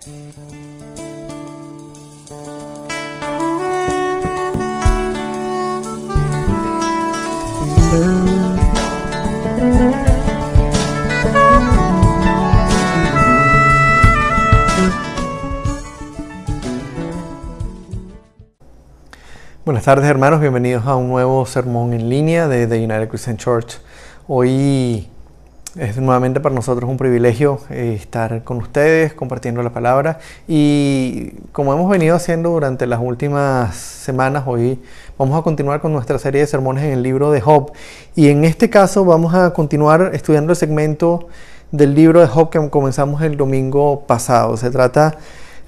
Buenas tardes, hermanos, bienvenidos a un nuevo sermón en línea de The United Christian Church. Hoy es nuevamente para nosotros un privilegio estar con ustedes compartiendo la palabra, y como hemos venido haciendo durante las últimas semanas, hoy vamos a continuar con nuestra serie de sermones en el libro de Job, y en este caso vamos a continuar estudiando el segmento del libro de Job que comenzamos el domingo pasado. Se trata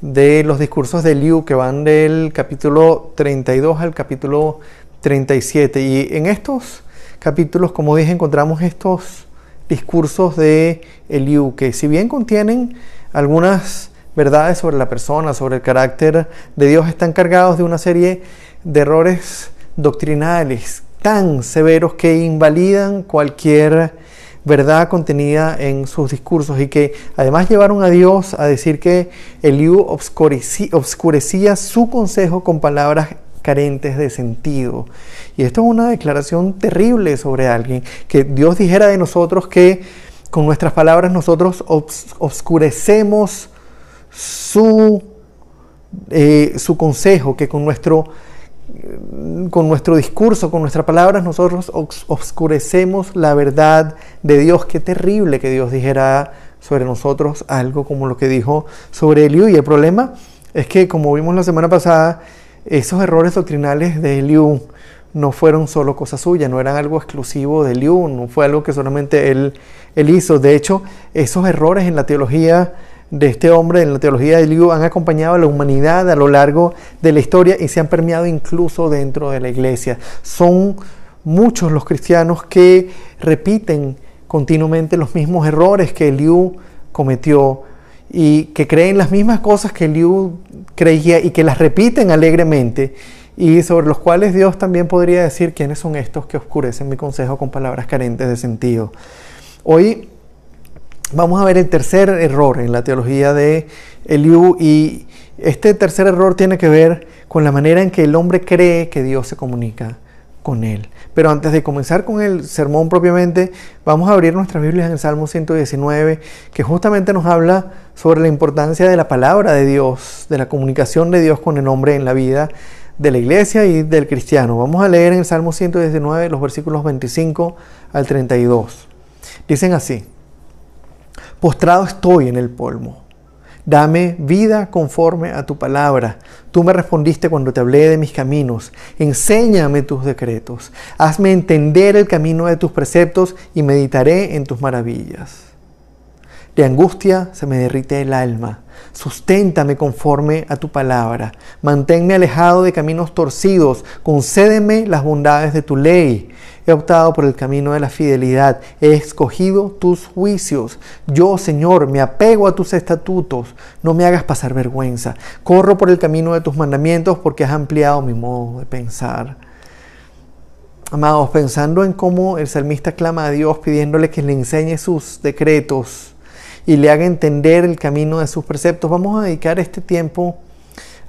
de los discursos de Eliú, que van del capítulo 32 al capítulo 37, y en estos capítulos, como dije, encontramos estos discursos de Eliú, que si bien contienen algunas verdades sobre la persona, sobre el carácter de Dios, están cargados de una serie de errores doctrinales tan severos que invalidan cualquier verdad contenida en sus discursos, y que además llevaron a Dios a decir que Eliú obscurecía su consejo con palabras carentes de sentido. Y esto es una declaración terrible sobre alguien, que Dios dijera de nosotros que con nuestras palabras nosotros obscurecemos su consejo, que con nuestro discurso, con nuestras palabras, nosotros obscurecemos la verdad de Dios. Qué terrible que Dios dijera sobre nosotros algo como lo que dijo sobre Eliú. Y el problema es que, como vimos la semana pasada, esos errores doctrinales de Eliú no fueron solo cosa suya, no eran algo exclusivo de Eliú, no fue algo que solamente él hizo. De hecho, esos errores en la teología de este hombre, en la teología de Eliú, han acompañado a la humanidad a lo largo de la historia y se han permeado incluso dentro de la iglesia. Son muchos los cristianos que repiten continuamente los mismos errores que Eliú cometió, y que creen las mismas cosas que Eliú creía y que las repiten alegremente, y sobre los cuales Dios también podría decir: ¿quiénes son estos que oscurecen mi consejo con palabras carentes de sentido? Hoy vamos a ver el tercer error en la teología de Eliú, y este tercer error tiene que ver con la manera en que el hombre cree que Dios se comunica con él. Pero antes de comenzar con el sermón propiamente, vamos a abrir nuestras Biblias en el Salmo 119, que justamente nos habla sobre la importancia de la palabra de Dios, de la comunicación de Dios con el hombre en la vida de la iglesia y del cristiano. Vamos a leer en el Salmo 119 los versículos 25 al 32. Dicen así: Postrado estoy en el polvo. Dame vida conforme a tu palabra. Tú me respondiste cuando te hablé de mis caminos. Enséñame tus decretos. Hazme entender el camino de tus preceptos y meditaré en tus maravillas. De angustia se me derrite el alma. Susténtame conforme a tu palabra. Manténme alejado de caminos torcidos. Concédeme las bondades de tu ley. He optado por el camino de la fidelidad. He escogido tus juicios. Yo, Señor, me apego a tus estatutos. No me hagas pasar vergüenza. Corro por el camino de tus mandamientos porque has ampliado mi modo de pensar. Amados, pensando en cómo el salmista clama a Dios pidiéndole que le enseñe sus decretos y le haga entender el camino de sus preceptos, vamos a dedicar este tiempo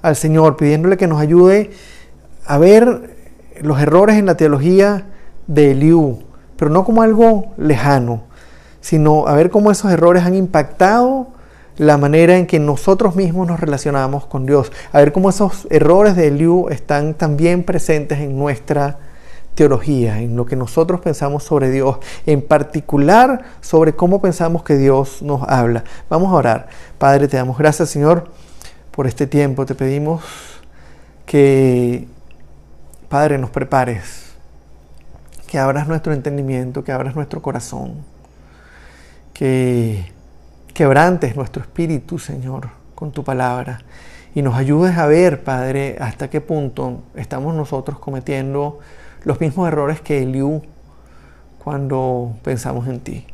al Señor, pidiéndole que nos ayude a ver los errores en la teología de Eliú, pero no como algo lejano, sino a ver cómo esos errores han impactado la manera en que nosotros mismos nos relacionamos con Dios, a ver cómo esos errores de Eliú están también presentes en nuestra teología, en lo que nosotros pensamos sobre Dios, en particular sobre cómo pensamos que Dios nos habla. Vamos a orar. Padre, te damos gracias, Señor, por este tiempo. Te pedimos que, Padre, nos prepares, que abras nuestro entendimiento, que abras nuestro corazón, que quebrantes nuestro espíritu, Señor, con tu palabra, y nos ayudes a ver, Padre, hasta qué punto estamos nosotros cometiendo los mismos errores que Eliú cuando pensamos en ti.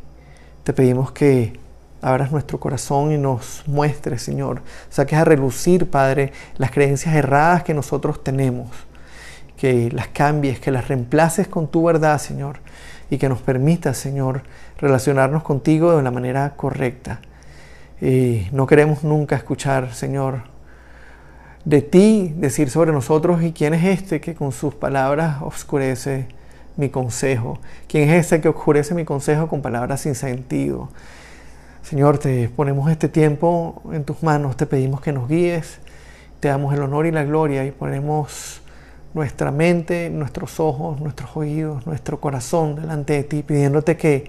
Te pedimos que abras nuestro corazón y nos muestres, Señor, saques a relucir, Padre, las creencias erradas que nosotros tenemos, que las cambies, que las reemplaces con tu verdad, Señor, y que nos permitas, Señor, relacionarnos contigo de la manera correcta. Y no queremos nunca escuchar, Señor, de ti decir sobre nosotros: ¿y quién es este que con sus palabras oscurece mi consejo? ¿Quién es ese que oscurece mi consejo con palabras sin sentido? Señor, te ponemos este tiempo en tus manos, te pedimos que nos guíes, te damos el honor y la gloria y ponemos nuestra mente, nuestros ojos, nuestros oídos, nuestro corazón delante de ti, pidiéndote que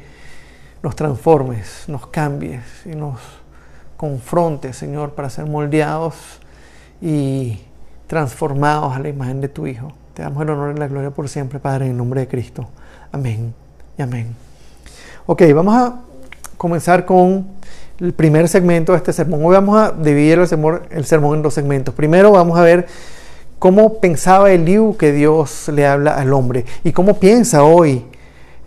nos transformes, nos cambies y nos confrontes, Señor, para ser moldeados y transformados a la imagen de tu Hijo. Te damos el honor y la gloria por siempre, Padre, en el nombre de Cristo. Amén y amén. Ok, vamos a comenzar con el primer segmento de este sermón. Hoy vamos a dividir el sermón en dos segmentos. Primero vamos a ver cómo pensaba Eliú que Dios le habla al hombre y cómo piensa hoy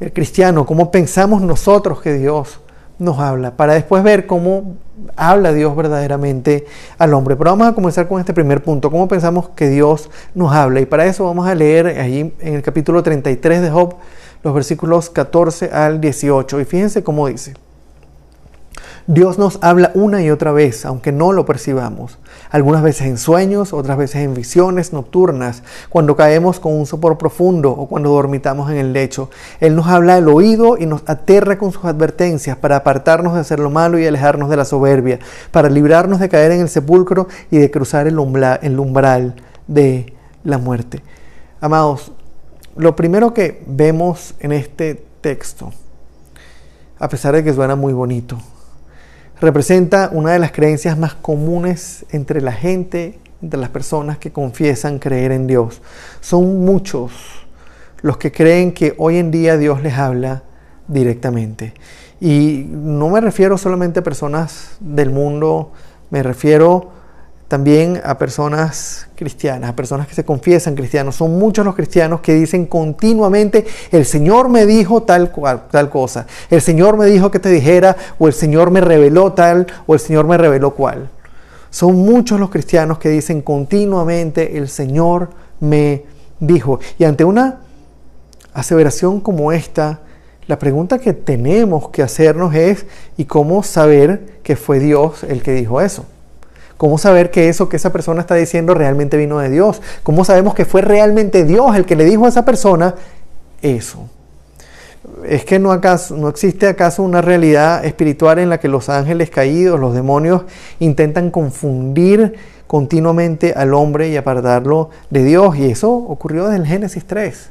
el cristiano, cómo pensamos nosotros que Dios nos habla, para después ver cómo habla Dios verdaderamente al hombre. Pero vamos a comenzar con este primer punto, cómo pensamos que Dios nos habla. Y para eso vamos a leer ahí en el capítulo 33 de Job, los versículos 14 al 18. Y fíjense cómo dice: Dios nos habla una y otra vez, aunque no lo percibamos. Algunas veces en sueños, otras veces en visiones nocturnas, cuando caemos con un sopor profundo o cuando dormitamos en el lecho. Él nos habla al oído y nos aterra con sus advertencias para apartarnos de hacer lo malo y alejarnos de la soberbia, para librarnos de caer en el sepulcro y de cruzar el umbral de la muerte. Amados, lo primero que vemos en este texto, a pesar de que suena muy bonito, representa una de las creencias más comunes entre la gente, entre las personas que confiesan creer en Dios. Son muchos los que creen que hoy en día Dios les habla directamente. Y no me refiero solamente a personas del mundo, me refiero también a personas cristianas, a personas que se confiesan cristianos. Son muchos los cristianos que dicen continuamente: el Señor me dijo tal cosa, el Señor me dijo que te dijera, o el Señor me reveló tal, o el Señor me reveló cual. Son muchos los cristianos que dicen continuamente: el Señor me dijo. Y ante una aseveración como esta, la pregunta que tenemos que hacernos es: ¿y cómo saber que fue Dios el que dijo eso? ¿Cómo saber que eso que esa persona está diciendo realmente vino de Dios? ¿Cómo sabemos que fue realmente Dios el que le dijo a esa persona eso? ¿Es que no existe acaso una realidad espiritual en la que los ángeles caídos, los demonios, intentan confundir continuamente al hombre y apartarlo de Dios? Y eso ocurrió desde el Génesis 3.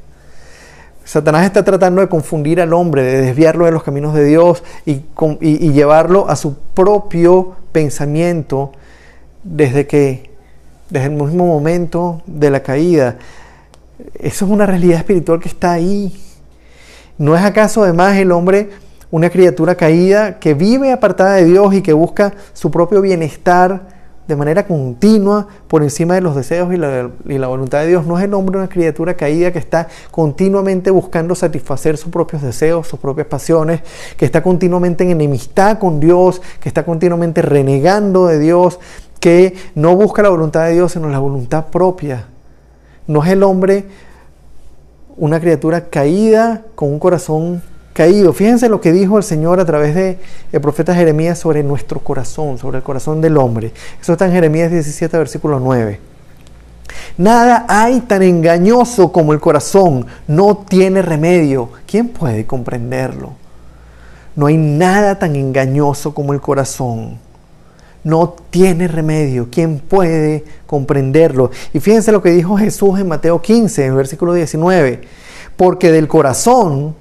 Satanás está tratando de confundir al hombre, de desviarlo de los caminos de Dios y llevarlo a su propio pensamiento desde el mismo momento de la caída. Eso es una realidad espiritual que está ahí. ¿No es acaso además el hombre una criatura caída que vive apartada de Dios y que busca su propio bienestar de manera continua por encima de los deseos y la voluntad de Dios? ¿No es el hombre una criatura caída que está continuamente buscando satisfacer sus propios deseos, sus propias pasiones, que está continuamente en enemistad con Dios, que está continuamente renegando de Dios, que no busca la voluntad de Dios sino la voluntad propia? ¿No es el hombre una criatura caída con un corazón caído? Fíjense lo que dijo el Señor a través del profeta Jeremías sobre nuestro corazón, sobre el corazón del hombre. Eso está en Jeremías 17, versículo 9. Nada hay tan engañoso como el corazón, no tiene remedio. ¿Quién puede comprenderlo? No hay nada tan engañoso como el corazón. No tiene remedio. ¿Quién puede comprenderlo? Y fíjense lo que dijo Jesús en Mateo 15, en el versículo 19. Porque del corazón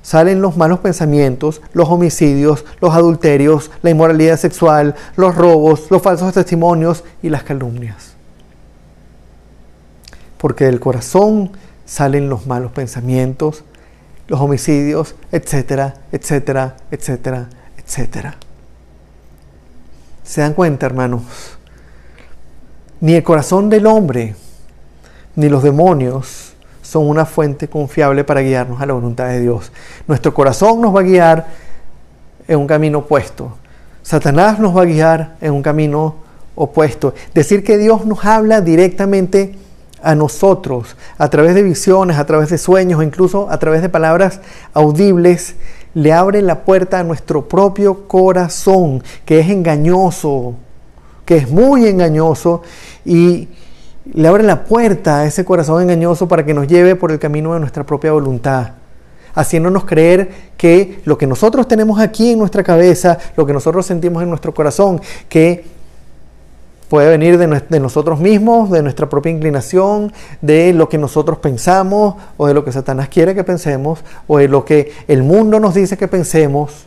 salen los malos pensamientos, los homicidios, los adulterios, la inmoralidad sexual, los robos, los falsos testimonios y las calumnias. Porque del corazón salen los malos pensamientos, los homicidios, etcétera, etcétera, etcétera, etcétera. ¿Se dan cuenta, hermanos? Ni el corazón del hombre, ni los demonios son una fuente confiable para guiarnos a la voluntad de Dios. Nuestro corazón nos va a guiar en un camino opuesto. Satanás nos va a guiar en un camino opuesto. Decir que Dios nos habla directamente a nosotros, a través de visiones, a través de sueños, incluso a través de palabras audibles, le abre la puerta a nuestro propio corazón, que es engañoso, que es muy engañoso, y le abre la puerta a ese corazón engañoso para que nos lleve por el camino de nuestra propia voluntad, haciéndonos creer que lo que nosotros tenemos aquí en nuestra cabeza, lo que nosotros sentimos en nuestro corazón, que puede venir de nosotros mismos, de nuestra propia inclinación, de lo que nosotros pensamos, o de lo que Satanás quiere que pensemos, o de lo que el mundo nos dice que pensemos,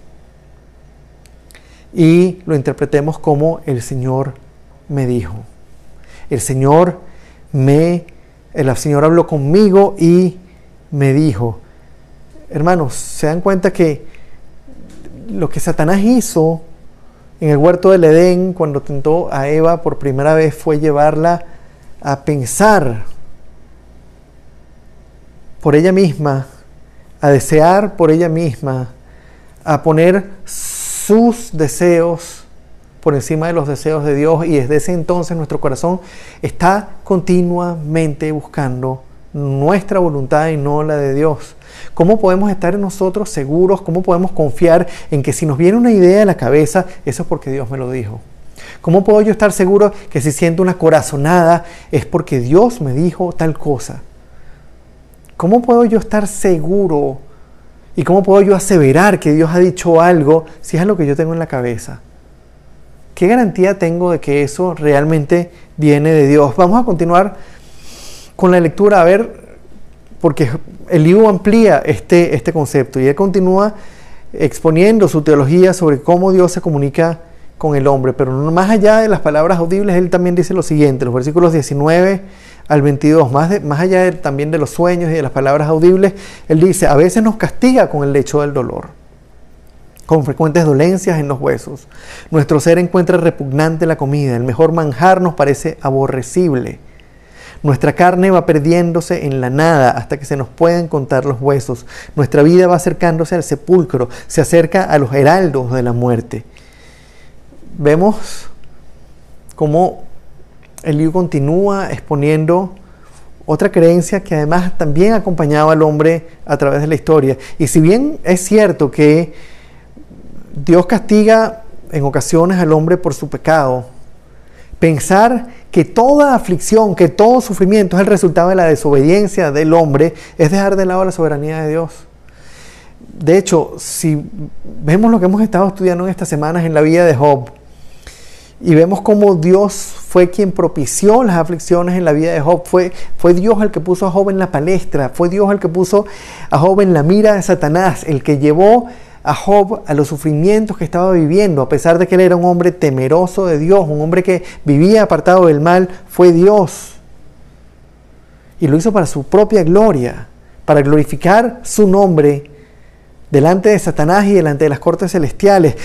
y lo interpretemos como el Señor me dijo. El Señor habló conmigo y me dijo. Hermanos, ¿se dan cuenta que lo que Satanás hizo en el huerto del Edén, cuando tentó a Eva por primera vez, fue llevarla a pensar por ella misma, a desear por ella misma, a poner sus deseos por encima de los deseos de Dios, y desde ese entonces nuestro corazón está continuamente buscando nuestra voluntad y no la de Dios. ¿Cómo podemos estar nosotros seguros? ¿Cómo podemos confiar en que si nos viene una idea a la cabeza, eso es porque Dios me lo dijo? ¿Cómo puedo yo estar seguro que si siento una corazonada es porque Dios me dijo tal cosa? ¿Cómo puedo yo estar seguro y cómo puedo yo aseverar que Dios ha dicho algo si es lo que yo tengo en la cabeza? ¿Qué garantía tengo de que eso realmente viene de Dios? Vamos a continuar con la lectura, a ver, porque Eliú amplía este concepto y él continúa exponiendo su teología sobre cómo Dios se comunica con el hombre, pero más allá de las palabras audibles, él también dice lo siguiente, los versículos 19 al 22, más allá también de los sueños y de las palabras audibles, él dice, a veces nos castiga con el lecho del dolor, con frecuentes dolencias en los huesos. Nuestro ser encuentra repugnante la comida, el mejor manjar nos parece aborrecible. Nuestra carne va perdiéndose en la nada hasta que se nos pueden contar los huesos. Nuestra vida va acercándose al sepulcro, se acerca a los heraldos de la muerte. Vemos cómo Eliú continúa exponiendo otra creencia que además también acompañaba al hombre a través de la historia. Y si bien es cierto que Dios castiga en ocasiones al hombre por su pecado, pensar que toda aflicción, que todo sufrimiento es el resultado de la desobediencia del hombre, es dejar de lado la soberanía de Dios. De hecho, si vemos lo que hemos estado estudiando en estas semanas en la vida de Job, y vemos cómo Dios fue quien propició las aflicciones en la vida de Job, fue Dios el que puso a Job en la palestra, fue Dios el que puso a Job en la mira de Satanás, el que llevó a Job a los sufrimientos que estaba viviendo, a pesar de que él era un hombre temeroso de Dios, un hombre que vivía apartado del mal, fue Dios. Y lo hizo para su propia gloria, para glorificar su nombre delante de Satanás y delante de las cortes celestiales.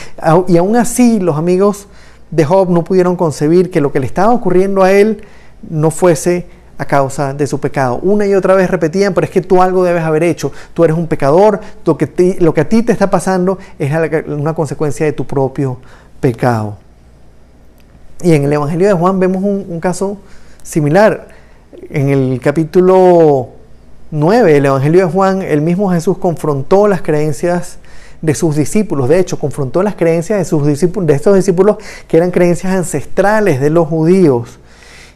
Y aún así los amigos de Job no pudieron concebir que lo que le estaba ocurriendo a él no fuese a causa de su pecado. Una y otra vez repetían, pero es que tú algo debes haber hecho, tú eres un pecador, lo que a ti te está pasando es una consecuencia de tu propio pecado. Y en el Evangelio de Juan vemos un caso similar. En el capítulo 9 del Evangelio de Juan, el mismo Jesús confrontó las creencias de sus discípulos. De hecho, confrontó las creencias de estos discípulos que eran creencias ancestrales de los judíos.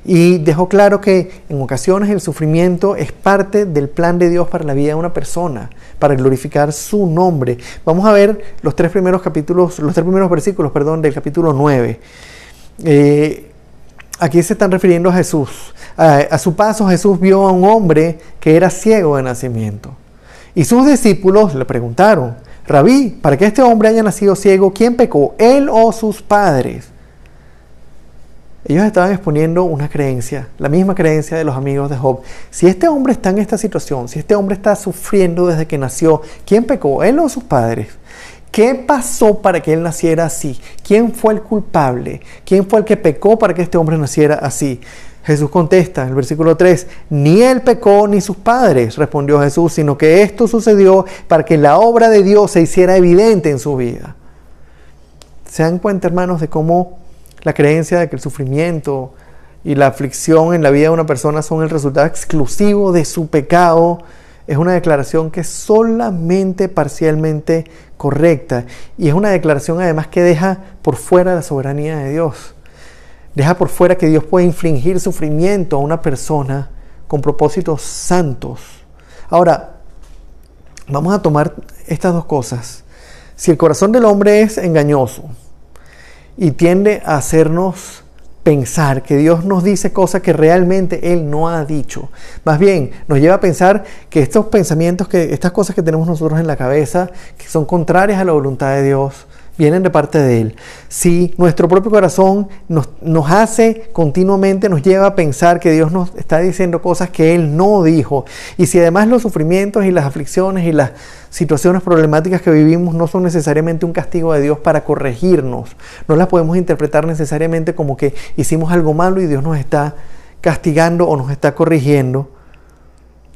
Y dejó claro que en ocasiones el sufrimiento es parte del plan de Dios para la vida de una persona, para glorificar su nombre. Vamos a ver los tres primeros versículos del capítulo 9. Aquí se están refiriendo a Jesús. A su paso Jesús vio a un hombre que era ciego de nacimiento. Y sus discípulos le preguntaron, Rabí, para que este hombre haya nacido ciego, ¿quién pecó, él o sus padres? Ellos estaban exponiendo una creencia, la misma creencia de los amigos de Job. Si este hombre está en esta situación, si este hombre está sufriendo desde que nació, ¿quién pecó, él o sus padres? ¿Qué pasó para que él naciera así? ¿Quién fue el culpable? ¿Quién fue el que pecó para que este hombre naciera así? Jesús contesta en el versículo 3, ni él pecó ni sus padres, respondió Jesús, sino que esto sucedió para que la obra de Dios se hiciera evidente en su vida. ¿Se dan cuenta, hermanos, de cómo la creencia de que el sufrimiento y la aflicción en la vida de una persona son el resultado exclusivo de su pecado es una declaración que es solamente parcialmente correcta y es una declaración además que deja por fuera la soberanía de Dios. Deja por fuera que Dios puede infligir sufrimiento a una persona con propósitos santos. Ahora, vamos a tomar estas dos cosas. Si el corazón del hombre es engañoso y tiende a hacernos pensar que Dios nos dice cosas que realmente Él no ha dicho, más bien nos lleva a pensar que estos pensamientos, que estas cosas que tenemos nosotros en la cabeza, que son contrarias a la voluntad de Dios, vienen de parte de Él. Si nuestro propio corazón nos hace continuamente, nos lleva a pensar que Dios nos está diciendo cosas que Él no dijo, y si además los sufrimientos y las aflicciones y las situaciones problemáticas que vivimos no son necesariamente un castigo de Dios para corregirnos, no las podemos interpretar necesariamente como que hicimos algo malo y Dios nos está castigando o nos está corrigiendo,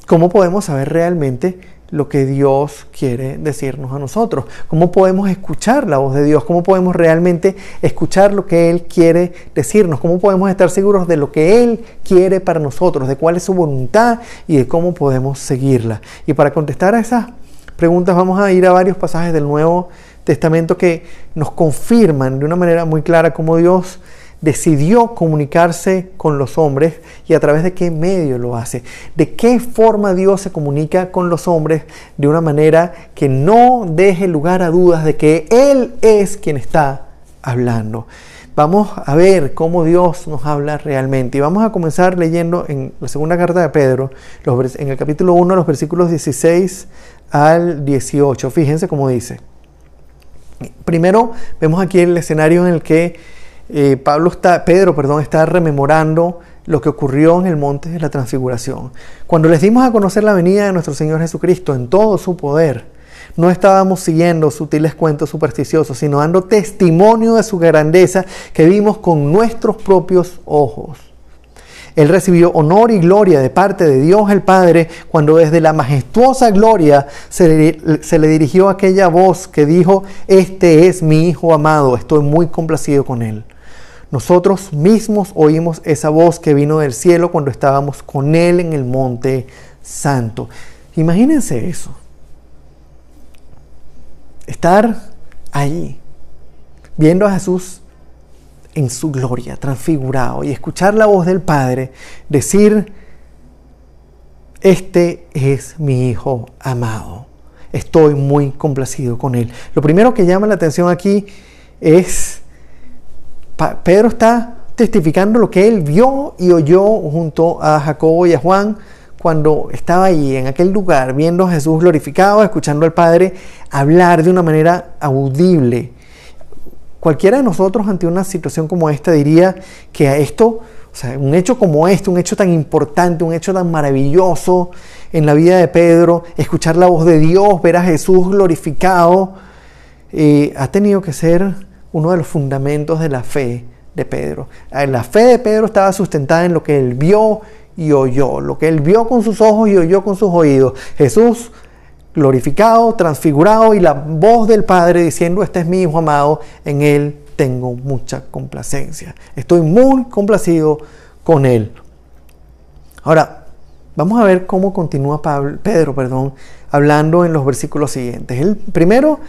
¿cómo podemos saber realmente lo que Dios quiere decirnos a nosotros? ¿Cómo podemos escuchar la voz de Dios? ¿Cómo podemos realmente escuchar lo que Él quiere decirnos? ¿Cómo podemos estar seguros de lo que Él quiere para nosotros? ¿De cuál es su voluntad y de cómo podemos seguirla? Y para contestar a esas preguntas vamos a ir a varios pasajes del Nuevo Testamento que nos confirman de una manera muy clara cómo Dios decidió comunicarse con los hombres y a través de qué medio lo hace. De qué forma Dios se comunica con los hombres de una manera que no deje lugar a dudas de que Él es quien está hablando. Vamos a ver cómo Dios nos habla realmente. Y vamos a comenzar leyendo en la segunda carta de Pedro, en el capítulo 1, los versículos 16 al 18. Fíjense cómo dice. Primero vemos aquí el escenario en el que Pedro está rememorando lo que ocurrió en el monte de la transfiguración. Cuando les dimos a conocer la venida de nuestro Señor Jesucristo en todo su poder, no estábamos siguiendo sutiles cuentos supersticiosos, sino dando testimonio de su grandeza que vimos con nuestros propios ojos. Él recibió honor y gloria de parte de Dios el Padre cuando desde la majestuosa gloria se le dirigió aquella voz que dijo: "Este es mi Hijo amado, estoy muy complacido con Él". Nosotros mismos oímos esa voz que vino del cielo cuando estábamos con Él en el monte santo. Imagínense eso. Estar allí, viendo a Jesús en su gloria, transfigurado, y escuchar la voz del Padre decir: "Este es mi Hijo amado, estoy muy complacido con Él". Lo primero que llama la atención aquí es Pedro está testificando lo que él vio y oyó junto a Jacobo y a Juan cuando estaba allí en aquel lugar, viendo a Jesús glorificado, escuchando al Padre hablar de una manera audible. Cualquiera de nosotros ante una situación como esta diría que a esto, un hecho como este, un hecho tan importante, un hecho tan maravilloso en la vida de Pedro, escuchar la voz de Dios, ver a Jesús glorificado, ha tenido que ser uno de los fundamentos de la fe de Pedro. La fe de Pedro estaba sustentada en lo que él vio y oyó, lo que él vio con sus ojos y oyó con sus oídos. Jesús glorificado, transfigurado, y la voz del Padre diciendo: "Este es mi Hijo amado, en Él tengo mucha complacencia. Estoy muy complacido con Él". Ahora, vamos a ver cómo continúa Pedro, hablando en los versículos siguientes. Él primero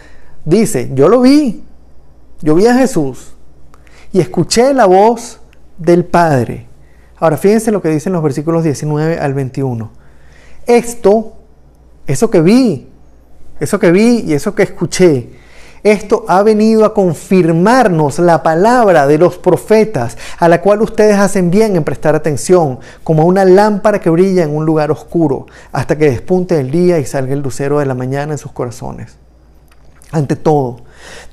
dice: yo vi a Jesús y escuché la voz del Padre. Ahora, fíjense lo que dicen los versículos 19 al 21. Eso que vi y eso que escuché, esto ha venido a confirmarnos la palabra de los profetas, a la cual ustedes hacen bien en prestar atención, como una lámpara que brilla en un lugar oscuro, hasta que despunte el día y salga el lucero de la mañana en sus corazones. Ante todo,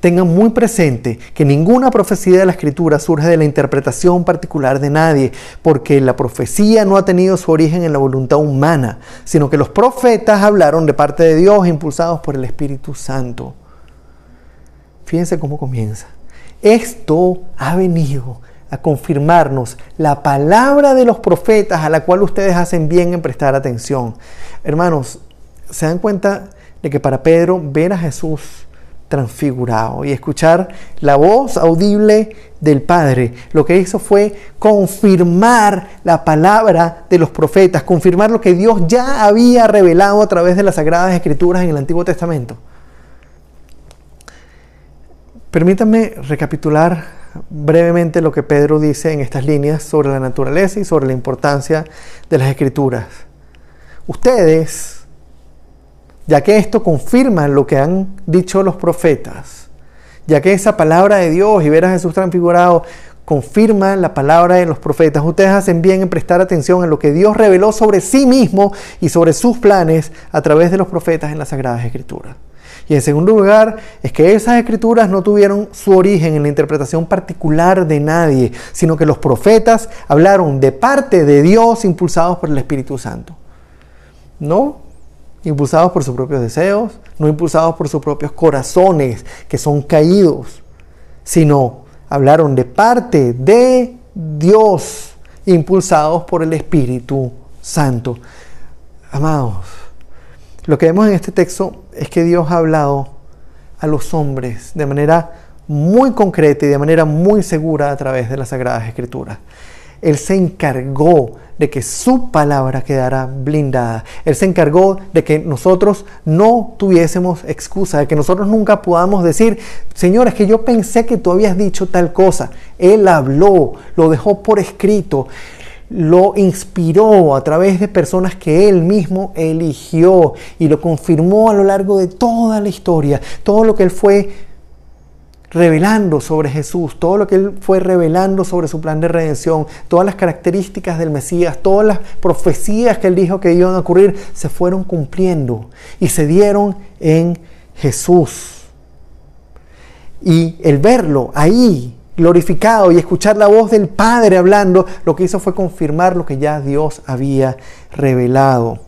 tengan muy presente que ninguna profecía de la Escritura surge de la interpretación particular de nadie, porque la profecía no ha tenido su origen en la voluntad humana, sino que los profetas hablaron de parte de Dios, impulsados por el Espíritu Santo. Fíjense cómo comienza. Esto ha venido a confirmarnos la palabra de los profetas, a la cual ustedes hacen bien en prestar atención. Hermanos, ¿se dan cuenta de que para Pedro ver a Jesús transfigurado. Y escuchar la voz audible del Padre, lo que hizo fue confirmar la palabra de los profetas, confirmar lo que Dios ya había revelado a través de las Sagradas Escrituras en el Antiguo Testamento. Permítanme recapitular brevemente lo que Pedro dice en estas líneas sobre la naturaleza y sobre la importancia de las Escrituras. Ustedes, ya que esto confirma lo que han dicho los profetas, ya que esa palabra de Dios y ver a Jesús transfigurado confirma la palabra de los profetas, ustedes hacen bien en prestar atención a lo que Dios reveló sobre sí mismo y sobre sus planes a través de los profetas en las Sagradas Escrituras. Y en segundo lugar, es que esas escrituras no tuvieron su origen en la interpretación particular de nadie, sino que los profetas hablaron de parte de Dios impulsados por el Espíritu Santo. No impulsados por sus propios deseos, no impulsados por sus propios corazones que son caídos, sino hablaron de parte de Dios impulsados por el Espíritu Santo. Amados, lo que vemos en este texto es que Dios ha hablado a los hombres de manera muy concreta y de manera muy segura a través de las Sagradas Escrituras. Él se encargó de que su palabra quedara blindada. Él se encargó de que nosotros no tuviésemos excusa, de que nosotros nunca podamos decir, Señor, es que yo pensé que tú habías dicho tal cosa. Él habló, lo dejó por escrito, lo inspiró a través de personas que Él mismo eligió y lo confirmó a lo largo de toda la historia. Todo lo que Él fue revelando sobre Jesús, todo lo que Él fue revelando sobre su plan de redención, todas las características del Mesías, todas las profecías que Él dijo que iban a ocurrir, se fueron cumpliendo y se dieron en Jesús. Y el verlo ahí, glorificado, y escuchar la voz del Padre hablando, lo que hizo fue confirmar lo que ya Dios había revelado.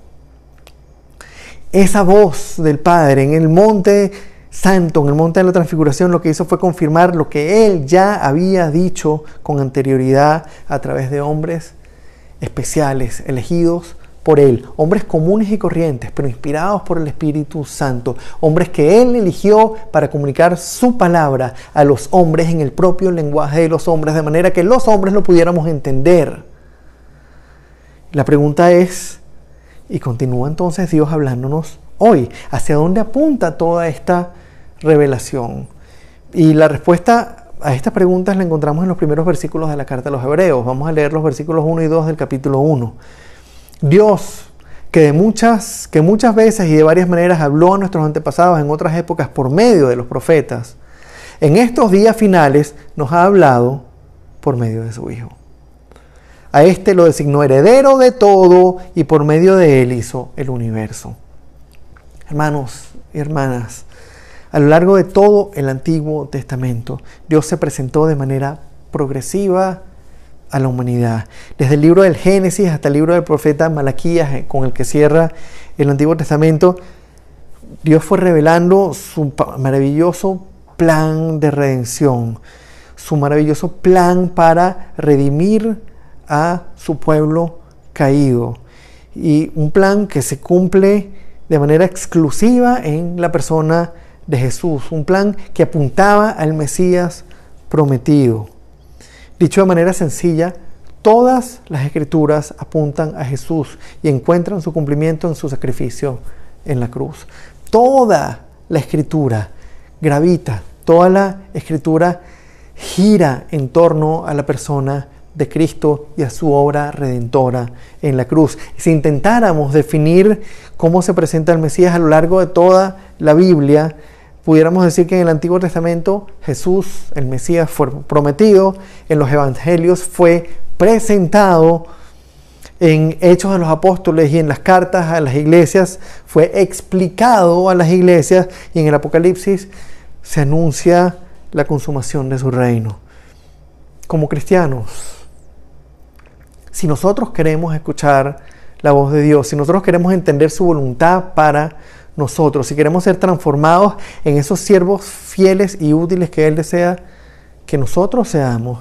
Esa voz del Padre en el monte Santo, en el monte de la Transfiguración, lo que hizo fue confirmar lo que Él ya había dicho con anterioridad a través de hombres especiales, elegidos por Él, hombres comunes y corrientes, pero inspirados por el Espíritu Santo, hombres que Él eligió para comunicar su palabra a los hombres en el propio lenguaje de los hombres, de manera que los hombres lo pudiéramos entender. La pregunta es, y continúa entonces Dios hablándonos hoy, ¿hacia dónde apunta toda esta revelación? Y la respuesta a estas preguntas la encontramos en los primeros versículos de la carta a los Hebreos. Vamos a leer los versículos 1 y 2 del capítulo 1. Dios, que muchas veces y de varias maneras habló a nuestros antepasados en otras épocas por medio de los profetas, en estos días finales nos ha hablado por medio de su Hijo. A este lo designó heredero de todo y por medio de él hizo el universo. Hermanos y hermanas, a lo largo de todo el Antiguo Testamento, Dios se presentó de manera progresiva a la humanidad. Desde el libro del Génesis hasta el libro del profeta Malaquías, con el que cierra el Antiguo Testamento, Dios fue revelando su maravilloso plan de redención, su maravilloso plan para redimir a su pueblo caído. Y un plan que se cumple de manera exclusiva en la persona de Jesús, un plan que apuntaba al Mesías prometido. Dicho de manera sencilla, todas las Escrituras apuntan a Jesús y encuentran su cumplimiento en su sacrificio en la cruz. Toda la Escritura gravita, toda la Escritura gira en torno a la persona de Cristo y a su obra redentora en la cruz. Si intentáramos definir cómo se presenta el Mesías a lo largo de toda la Biblia, pudiéramos decir que en el Antiguo Testamento Jesús, el Mesías, fue prometido, en los Evangelios fue presentado, en Hechos de los Apóstoles y en las cartas a las iglesias fue explicado a las iglesias, y en el Apocalipsis se anuncia la consumación de su reino. Como cristianos, si nosotros queremos escuchar la voz de Dios, si nosotros queremos entender su voluntad para nosotros, si queremos ser transformados en esos siervos fieles y útiles que Él desea que nosotros seamos,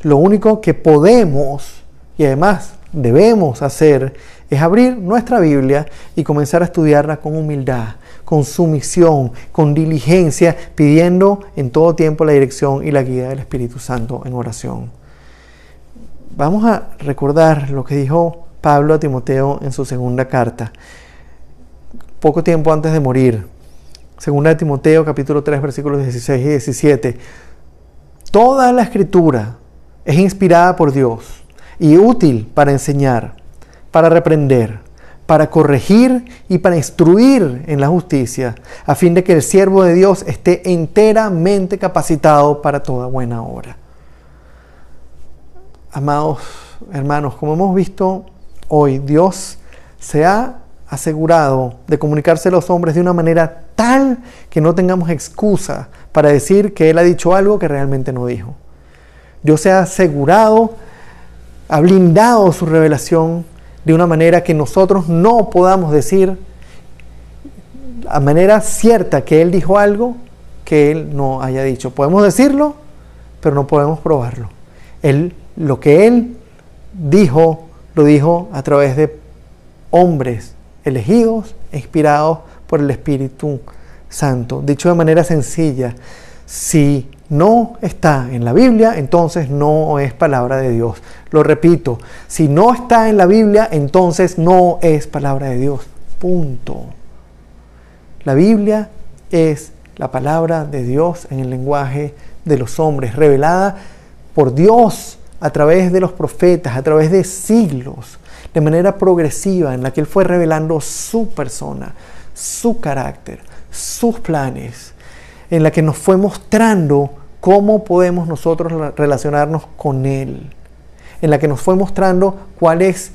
lo único que podemos, y además debemos hacer es abrir nuestra Biblia y comenzar a estudiarla con humildad, con sumisión, con diligencia, pidiendo en todo tiempo la dirección y la guía del Espíritu Santo en oración. Vamos a recordar lo que dijo Pablo a Timoteo en su segunda carta, poco tiempo antes de morir. Segunda de Timoteo, capítulo 3, versículos 16 y 17. Toda la Escritura es inspirada por Dios y útil para enseñar, para reprender, para corregir y para instruir en la justicia, a fin de que el siervo de Dios esté enteramente capacitado para toda buena obra. Amados hermanos, como hemos visto hoy, Dios se ha asegurado de comunicarse a los hombres de una manera tal que no tengamos excusa para decir que Él ha dicho algo que realmente no dijo. Dios se ha asegurado, ha blindado su revelación de una manera que nosotros no podamos decir a manera cierta que Él dijo algo que Él no haya dicho. Podemos decirlo, pero no podemos probarlo. Lo que Él dijo, lo dijo a través de hombres elegidos e inspirados por el Espíritu Santo. Dicho de manera sencilla, si no está en la Biblia, entonces no es palabra de Dios. Lo repito, si no está en la Biblia, entonces no es palabra de Dios. Punto. La Biblia es la palabra de Dios en el lenguaje de los hombres, revelada por Dios a través de los profetas, a través de siglos, de manera progresiva, en la que Él fue revelando su persona, su carácter, sus planes, en la que nos fue mostrando cómo podemos nosotros relacionarnos con Él, en la que nos fue mostrando cuál es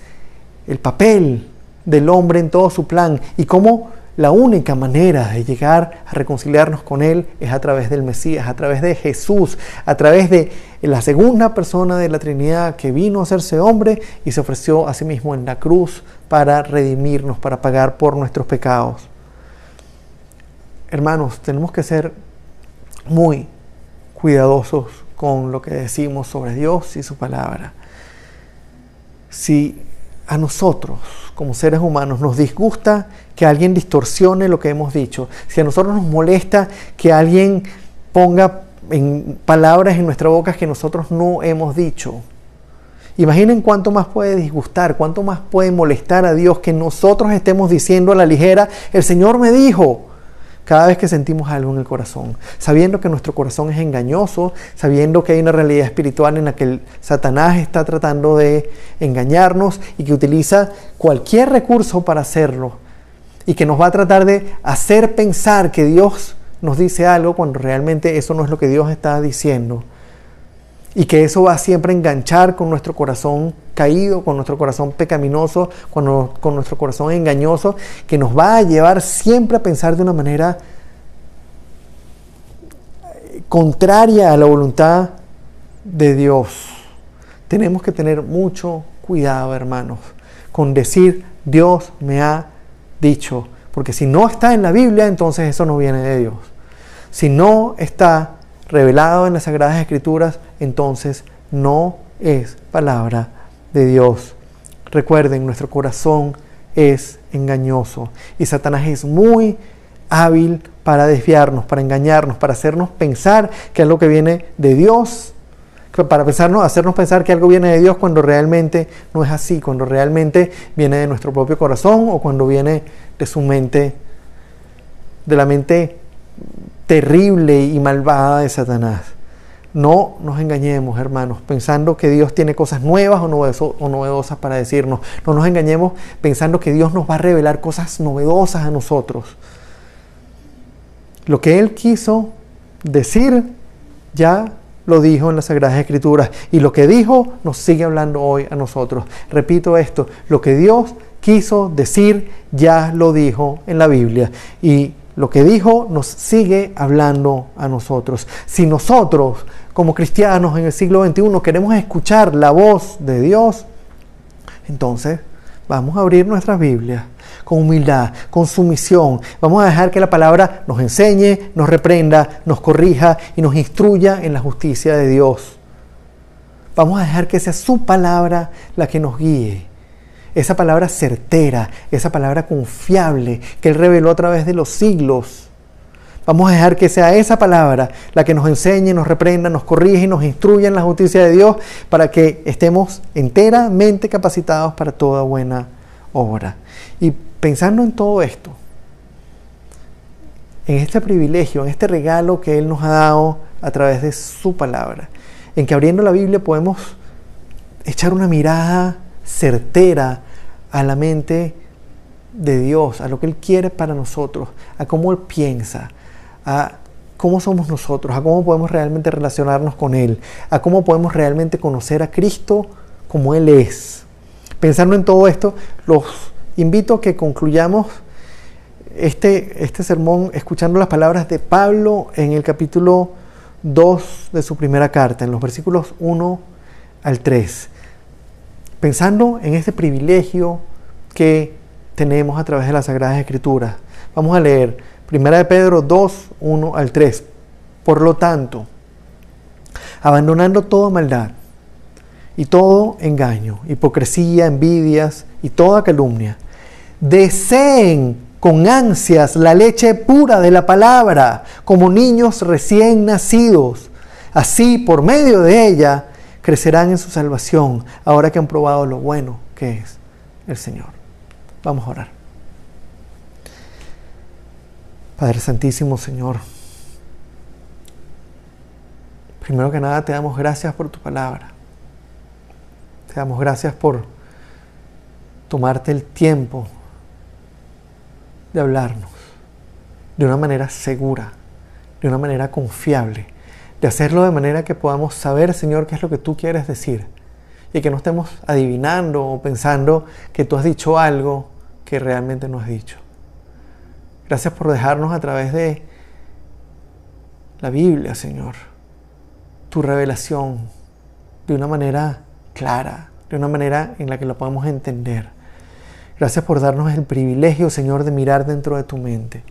el papel del hombre en todo su plan y cómo la única manera de llegar a reconciliarnos con Él es a través del Mesías, a través de Jesús, a través de la segunda persona de la Trinidad que vino a hacerse hombre y se ofreció a sí mismo en la cruz para redimirnos, para pagar por nuestros pecados. Hermanos, tenemos que ser muy cuidadosos con lo que decimos sobre Dios y su palabra. Si a nosotros, como seres humanos, nos disgusta que alguien distorsione lo que hemos dicho, si a nosotros nos molesta que alguien ponga palabras en nuestra boca que nosotros no hemos dicho, imaginen cuánto más puede disgustar, cuánto más puede molestar a Dios que nosotros estemos diciendo a la ligera, el Señor me dijo, cada vez que sentimos algo en el corazón, sabiendo que nuestro corazón es engañoso, sabiendo que hay una realidad espiritual en la que Satanás está tratando de engañarnos y que utiliza cualquier recurso para hacerlo y que nos va a tratar de hacer pensar que Dios nos dice algo cuando realmente eso no es lo que Dios está diciendo. Y que eso va siempre a enganchar con nuestro corazón caído, con nuestro corazón pecaminoso, con nuestro corazón engañoso, que nos va a llevar siempre a pensar de una manera contraria a la voluntad de Dios. Tenemos que tener mucho cuidado, hermanos, con decir Dios me ha dicho, porque si no está en la Biblia, entonces eso no viene de Dios. Si no está revelado en las Sagradas Escrituras, entonces no es palabra de Dios. Recuerden, nuestro corazón es engañoso y Satanás es muy hábil para desviarnos, para engañarnos, para hacernos pensar que algo que viene de Dios, para hacernos pensar que algo viene de Dios cuando realmente no es así, cuando realmente viene de nuestro propio corazón o cuando viene de su mente, de la mente terrible y malvada de Satanás. No nos engañemos, hermanos, pensando que Dios tiene cosas nuevas o novedosas para decirnos. No nos engañemos pensando que Dios nos va a revelar cosas novedosas a nosotros. Lo que Él quiso decir, ya lo dijo en las Sagradas Escrituras. Y lo que dijo, nos sigue hablando hoy a nosotros. Repito esto, lo que Dios quiso decir, ya lo dijo en la Biblia. Y lo que dijo nos sigue hablando a nosotros. Si nosotros, como cristianos en el siglo XXI, queremos escuchar la voz de Dios, entonces vamos a abrir nuestras Biblias con humildad, con sumisión. Vamos a dejar que la palabra nos enseñe, nos reprenda, nos corrija y nos instruya en la justicia de Dios. Vamos a dejar que sea su palabra la que nos guíe esa palabra certera, esa palabra confiable que Él reveló a través de los siglos. Vamos a dejar que sea esa palabra la que nos enseñe, nos reprenda, nos corrige y nos instruya en la justicia de Dios para que estemos enteramente capacitados para toda buena obra. Y pensando en todo esto, en este privilegio, en este regalo que Él nos ha dado a través de su palabra, en que abriendo la Biblia podemos echar una mirada certera a la mente de Dios, a lo que Él quiere para nosotros, a cómo Él piensa, a cómo somos nosotros, a cómo podemos realmente relacionarnos con Él, a cómo podemos realmente conocer a Cristo como Él es. Pensando en todo esto, los invito a que concluyamos este sermón escuchando las palabras de Pablo en el capítulo 2 de su primera carta, en los versículos 1 al 3. Pensando en este privilegio que tenemos a través de las Sagradas Escrituras. Vamos a leer 1 de Pedro 2, 1 al 3. Por lo tanto, abandonando toda maldad y todo engaño, hipocresía, envidias y toda calumnia, deseen con ansias la leche pura de la palabra, como niños recién nacidos. Así, por medio de ella, crecerán en su salvación, ahora que han probado lo bueno que es el Señor. Vamos a orar. Padre Santísimo, Señor, primero que nada te damos gracias por tu palabra. Te damos gracias por tomarte el tiempo de hablarnos de una manera segura, de una manera confiable, de hacerlo de manera que podamos saber, Señor, qué es lo que tú quieres decir y que no estemos adivinando o pensando que tú has dicho algo que realmente no has dicho. Gracias por dejarnos a través de la Biblia, Señor, tu revelación de una manera clara, de una manera en la que lo podamos entender. Gracias por darnos el privilegio, Señor, de mirar dentro de tu mente.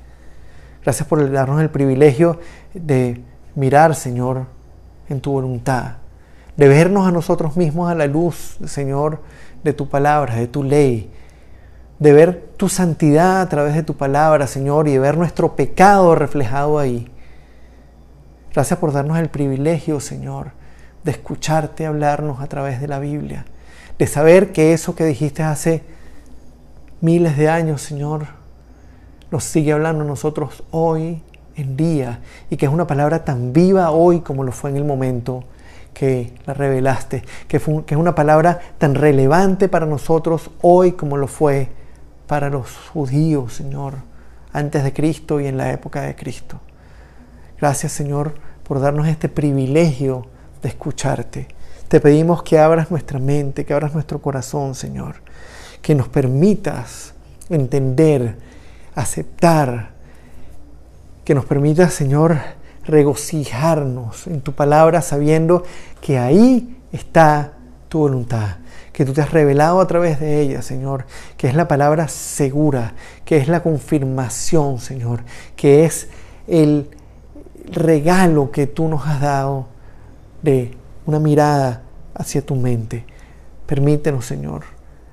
Gracias por darnos el privilegio de mirar, Señor, en tu voluntad, de vernos a nosotros mismos a la luz, Señor, de tu palabra, de tu ley, de ver tu santidad a través de tu palabra, Señor, y de ver nuestro pecado reflejado ahí. Gracias por darnos el privilegio, Señor, de escucharte hablarnos a través de la Biblia, de saber que eso que dijiste hace miles de años, Señor, nos sigue hablando a nosotros hoy en día, y que es una palabra tan viva hoy como lo fue en el momento que la revelaste, que es una palabra tan relevante para nosotros hoy como lo fue para los judíos, Señor, antes de Cristo y en la época de Cristo. Gracias, Señor, por darnos este privilegio de escucharte. Te pedimos que abras nuestra mente, que abras nuestro corazón, Señor, que nos permitas entender, aceptar, que nos permitas, Señor, regocijarnos en tu palabra sabiendo que ahí está tu voluntad, que tú te has revelado a través de ella, Señor, que es la palabra segura, que es la confirmación, Señor, que es el regalo que tú nos has dado de una mirada hacia tu mente. Permítenos, Señor,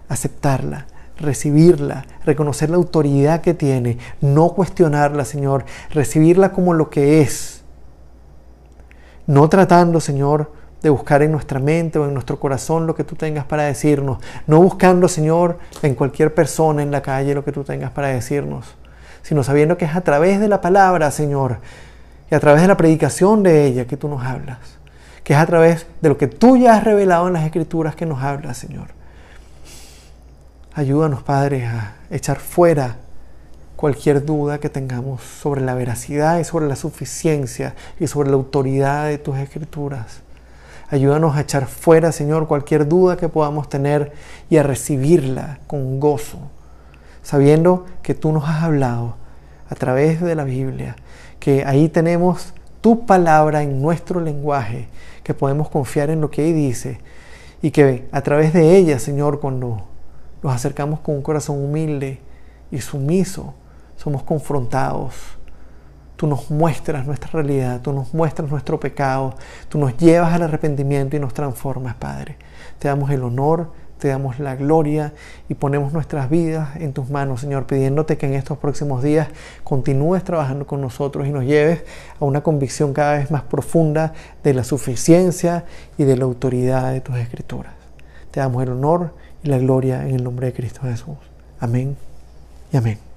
aceptarla, recibirla, reconocer la autoridad que tiene, no cuestionarla, Señor, recibirla como lo que es, no tratando, Señor, de buscar en nuestra mente o en nuestro corazón lo que tú tengas para decirnos, no buscando, Señor, en cualquier persona en la calle lo que tú tengas para decirnos, sino sabiendo que es a través de la palabra, Señor, y a través de la predicación de ella que tú nos hablas, que es a través de lo que tú ya has revelado en las Escrituras que nos hablas, Señor. Ayúdanos, Padre, a echar fuera cualquier duda que tengamos sobre la veracidad y sobre la suficiencia y sobre la autoridad de tus Escrituras. Ayúdanos a echar fuera, Señor, cualquier duda que podamos tener y a recibirla con gozo, sabiendo que tú nos has hablado a través de la Biblia, que ahí tenemos tu palabra en nuestro lenguaje, que podemos confiar en lo que ahí dice y que a través de ella, Señor, cuando nos acercamos con un corazón humilde y sumiso, somos confrontados. Tú nos muestras nuestra realidad, tú nos muestras nuestro pecado, tú nos llevas al arrepentimiento y nos transformas, Padre. Te damos el honor, te damos la gloria y ponemos nuestras vidas en tus manos, Señor, pidiéndote que en estos próximos días continúes trabajando con nosotros y nos lleves a una convicción cada vez más profunda de la suficiencia y de la autoridad de tus Escrituras. Te damos el honor y la gloria en el nombre de Cristo Jesús. Amén y amén.